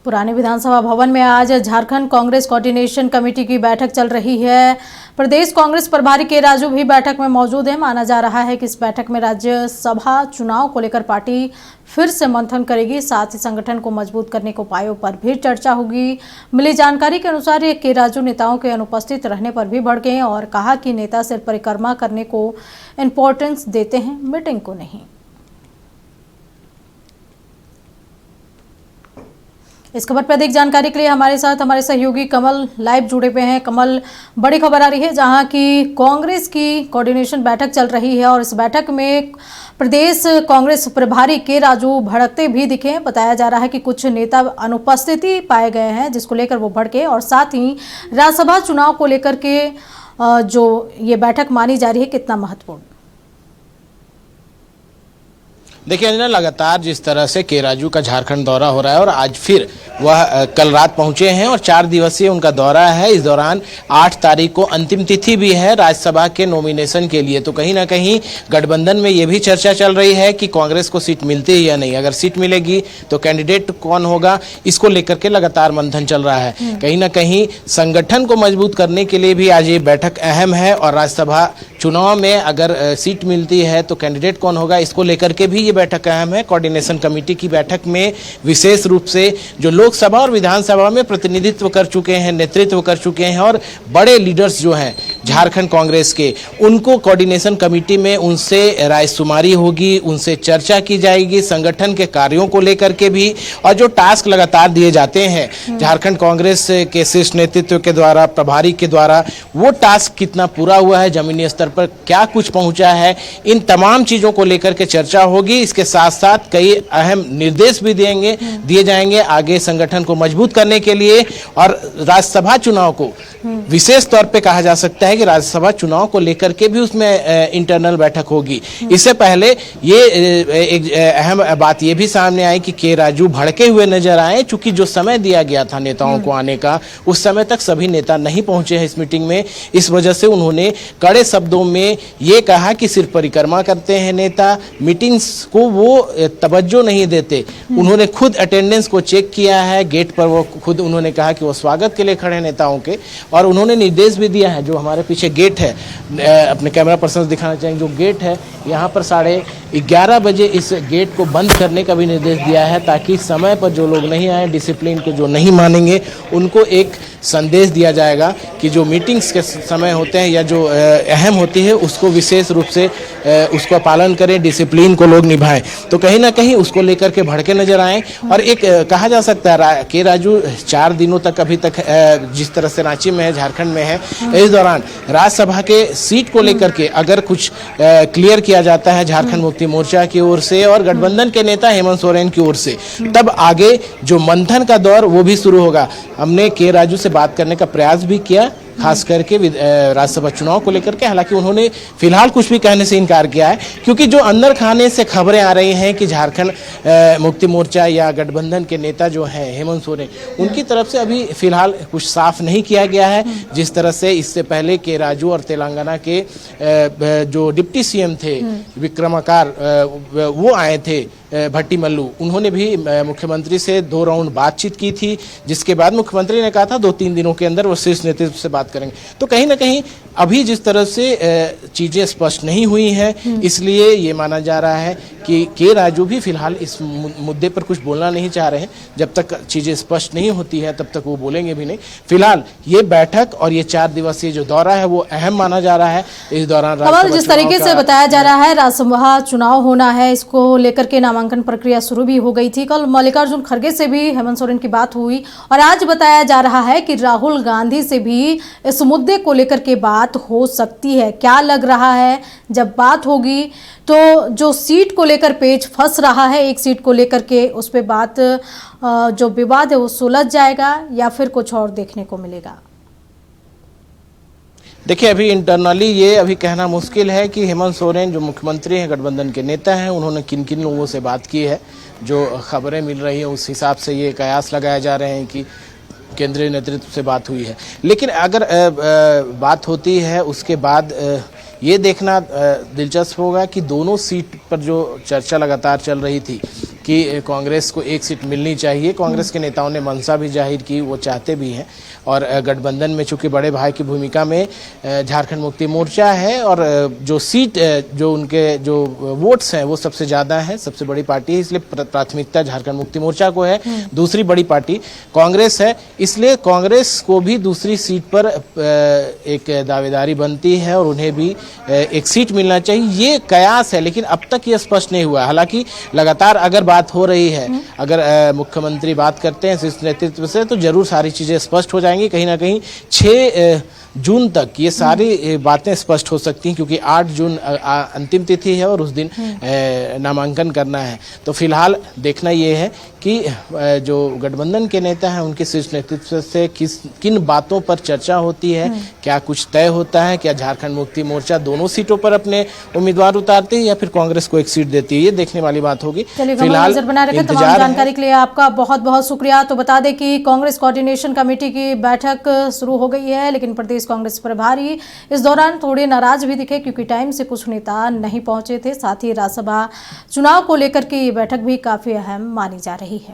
पुराने विधानसभा भवन में आज झारखंड कांग्रेस कोऑर्डिनेशन कमेटी की बैठक चल रही है। प्रदेश कांग्रेस प्रभारी के राजू भी बैठक में मौजूद है। माना जा रहा है कि इस बैठक में राज्यसभा चुनाव को लेकर पार्टी फिर से मंथन करेगी, साथ ही संगठन को मजबूत करने के उपायों पर भी चर्चा होगी। मिली जानकारी के अनुसार ये के राजू नेताओं के अनुपस्थित रहने पर भी भड़के और कहा कि नेता सिर्फ परिक्रमा करने को इम्पोर्टेंस देते हैं, मीटिंग को नहीं। इस खबर पर अधिक जानकारी के लिए हमारे साथ हमारे सहयोगी कमल लाइव जुड़े हुए हैं। कमल, बड़ी खबर आ रही है जहां की कांग्रेस की कोऑर्डिनेशन बैठक चल रही है और इस बैठक में प्रदेश कांग्रेस प्रभारी के राजू भड़कते भी दिखे। बताया जा रहा है कि कुछ नेता अनुपस्थिति पाए गए हैं, जिसको लेकर वो भड़के और साथ ही राज्यसभा चुनाव को लेकर के जो ये बैठक मानी जा रही है, कितना महत्वपूर्ण? देखिए अंजना, लगातार जिस तरह से के राजू का झारखंड दौरा हो रहा है और आज फिर वह कल रात पहुंचे हैं और 4 दिवसीय उनका दौरा है। इस दौरान 8 तारीख को अंतिम तिथि भी है राज्यसभा के नॉमिनेशन के लिए। तो कहीं ना कहीं गठबंधन में ये भी चर्चा चल रही है कि कांग्रेस को सीट मिलती है या नहीं। अगर सीट मिलेगी तो कैंडिडेट कौन होगा, इसको लेकर के लगातार मंथन चल रहा है। कहीं ना कहीं संगठन को मजबूत करने के लिए भी आज ये बैठक अहम है और राज्यसभा चुनाव में अगर सीट मिलती है तो कैंडिडेट कौन होगा, इसको लेकर के भी ये बैठक अहम है। कोऑर्डिनेशन कमेटी की बैठक में विशेष रूप से जो लोकसभा और विधानसभा में प्रतिनिधित्व कर चुके हैं, नेतृत्व कर चुके हैं और बड़े लीडर्स जो हैं झारखंड कांग्रेस के, उनको कोऑर्डिनेशन कमेटी में उनसे रायशुमारी होगी, उनसे चर्चा की जाएगी संगठन के कार्यों को लेकर के भी। और जो टास्क लगातार दिए जाते हैं झारखंड कांग्रेस के शीर्ष नेतृत्व के द्वारा, प्रभारी के द्वारा, वो टास्क कितना पूरा हुआ है, जमीनी स्तर पर क्या कुछ पहुंचा है, इन तमाम चीजों को लेकर के चर्चा होगी। इसके साथ साथ कई अहम निर्देश भी दिए जाएंगे आगे संगठन को मजबूत करने के लिए। और राज्यसभा चुनाव को विशेष तौर पे कहा जा सकता है कि राज्यसभा चुनाव को लेकर के भी उसमें इंटरनल बैठक होगी। इससे पहले ये एक अहम बात ये भी सामने आई कि के राजू भड़के हुए नजर आए, चूंकि जो समय दिया गया था नेताओं को आने का, उस समय तक सभी नेता नहीं पहुंचे हैं इस मीटिंग में। इस वजह से उन्होंने कड़े शब्दों में ये कहा कि सिर्फ परिक्रमा करते हैं नेता, मीटिंग्स को वो तवज्जो नहीं देते। उन्होंने खुद अटेंडेंस को चेक किया है गेट पर, वो खुद उन्होंने कहा कि वो स्वागत के लिए खड़े नेताओं के। और उन्होंने निर्देश भी दिया है, जो हमारे पीछे गेट है, अपने कैमरा पर्सन दिखाना चाहेंगे, जो गेट है यहाँ पर 11:30 बजे इस गेट को बंद करने का भी निर्देश दिया है, ताकि समय पर जो लोग नहीं आए, डिसिप्लिन को जो नहीं मानेंगे, उनको एक संदेश दिया जाएगा कि जो मीटिंग्स के समय होते हैं या जो अहम होती है उसको विशेष रूप से उसका पालन करें, डिसिप्लिन को लोग निभाएं। तो कहीं ना कहीं उसको लेकर के भड़के नजर आए। और एक कहा जा सकता है के राजू 4 दिनों तक अभी तक जिस तरह से रांची में है, झारखंड में है, इस दौरान राज्यसभा के सीट को लेकर के अगर कुछ क्लियर किया जाता है झारखंड मुक्ति मोर्चा की ओर से और गठबंधन के नेता हेमंत सोरेन की ओर से, तब आगे जो मंथन का दौर वो भी शुरू होगा। हमने के राजू से बात करने का प्रयास भी किया, खास करके राज्यसभा चुनाव को लेकर के। हालांकि उन्होंने फिलहाल कुछ भी कहने से इनकार किया है, क्योंकि जो अंदर खाने से खबरें आ रही हैं कि झारखंड मुक्ति मोर्चा या गठबंधन के नेता जो हैं हेमंत सोरेन, उनकी तरफ से अभी फिलहाल कुछ साफ नहीं किया गया है। जिस तरह से इससे पहले के राजू और तेलंगाना के जो डिप्टी सीएम थे विक्रमाकार, वो आए थे भट्टी मल्लू, उन्होंने भी मुख्यमंत्री से 2 राउंड बातचीत की थी, जिसके बाद मुख्यमंत्री ने कहा था 2-3 दिनों के अंदर वो शीर्ष नेतृत्व से बात करेंगे। तो कहीं ना कहीं अभी जिस तरह से चीजें स्पष्ट नहीं हुई हैं, इसलिए ये माना जा रहा है कि के राजू भी फिलहाल इस मुद्दे पर कुछ बोलना नहीं चाह रहे हैं। जब तक चीजें स्पष्ट नहीं होती है तब तक वो बोलेंगे भी नहीं। फिलहाल ये बैठक और ये 4 दिवसीय जो दौरा है वो अहम माना जा रहा है। इस दौरान जिस तरीके से बताया जा रहा है राज्यसभा चुनाव होना है, इसको लेकर के नामांकन प्रक्रिया शुरू भी हो गई थी। कल मल्लिकार्जुन खड़गे से भी हेमंत सोरेन की बात हुई और आज बताया जा रहा है कि राहुल गांधी से भी इस मुद्दे को लेकर के बात हो सकती है। क्या लग रहा है, जब बात होगी तो जो सीट को लेकर पेच फंस रहा है, एक सीट को लेकर के, उस पे बात जो विवाद है वो सुलझ जाएगा या फिर कुछ और देखने को मिलेगा? देखिए, अभी इंटरनली ये अभी कहना मुश्किल है कि हेमंत सोरेन जो मुख्यमंत्री हैं, गठबंधन के नेता हैं, उन्होंने किन किन लोगों से बात की है। जो खबरें मिल रही हैं उस हिसाब से ये कयास लगाए जा रहे हैं कि केंद्रीय नेतृत्व से बात हुई है। लेकिन अगर बात होती है उसके बाद ये देखना दिलचस्प होगा कि दोनों सीट पर जो चर्चा लगातार चल रही थी कि कांग्रेस को एक सीट मिलनी चाहिए। कांग्रेस के नेताओं ने मंशा भी जाहिर की, वो चाहते भी हैं। और गठबंधन में चूंकि बड़े भाई की भूमिका में झारखंड मुक्ति मोर्चा है और जो सीट जो उनके जो वोट्स हैं वो सबसे ज़्यादा है, सबसे बड़ी पार्टी है, इसलिए प्राथमिकता झारखंड मुक्ति मोर्चा को है। दूसरी बड़ी पार्टी कांग्रेस है, इसलिए कांग्रेस को भी दूसरी सीट पर एक दावेदारी बनती है और उन्हें भी एक सीट मिलना चाहिए, ये कयास है। लेकिन अब तक ये स्पष्ट नहीं हुआ। हालांकि लगातार अगर बात हो रही है, अगर मुख्यमंत्री बात करते हैं शीर्ष नेतृत्व से, तो जरूर सारी चीजें स्पष्ट हो जाएंगी। कहीं ना कहीं 6 जून तक ये सारी बातें स्पष्ट हो सकती हैं, क्योंकि 8 जून अंतिम तिथि है और उस दिन नामांकन करना है। तो फिलहाल देखना ये है कि जो गठबंधन के नेता हैं उनके शीर्ष नेतृत्व से किन बातों पर चर्चा होती है, क्या कुछ तय होता है, क्या झारखंड मुक्ति मोर्चा दोनों सीटों पर अपने उम्मीदवार उतारती है या फिर कांग्रेस को एक सीट देती है, ये देखने वाली बात होगी। फिलहाल बनाए रखें। तमाम जानकारी के लिए आपका बहुत बहुत शुक्रिया। तो बता दें कि कांग्रेस कोऑर्डिनेशन कमेटी की बैठक शुरू हो गई है, लेकिन प्रदेश कांग्रेस प्रभारी इस दौरान थोड़े नाराज भी दिखे, क्योंकि टाइम से कुछ नेता नहीं पहुंचे थे। साथ ही राज्यसभा चुनाव को लेकर के ये बैठक भी काफी अहम मानी जा रही है।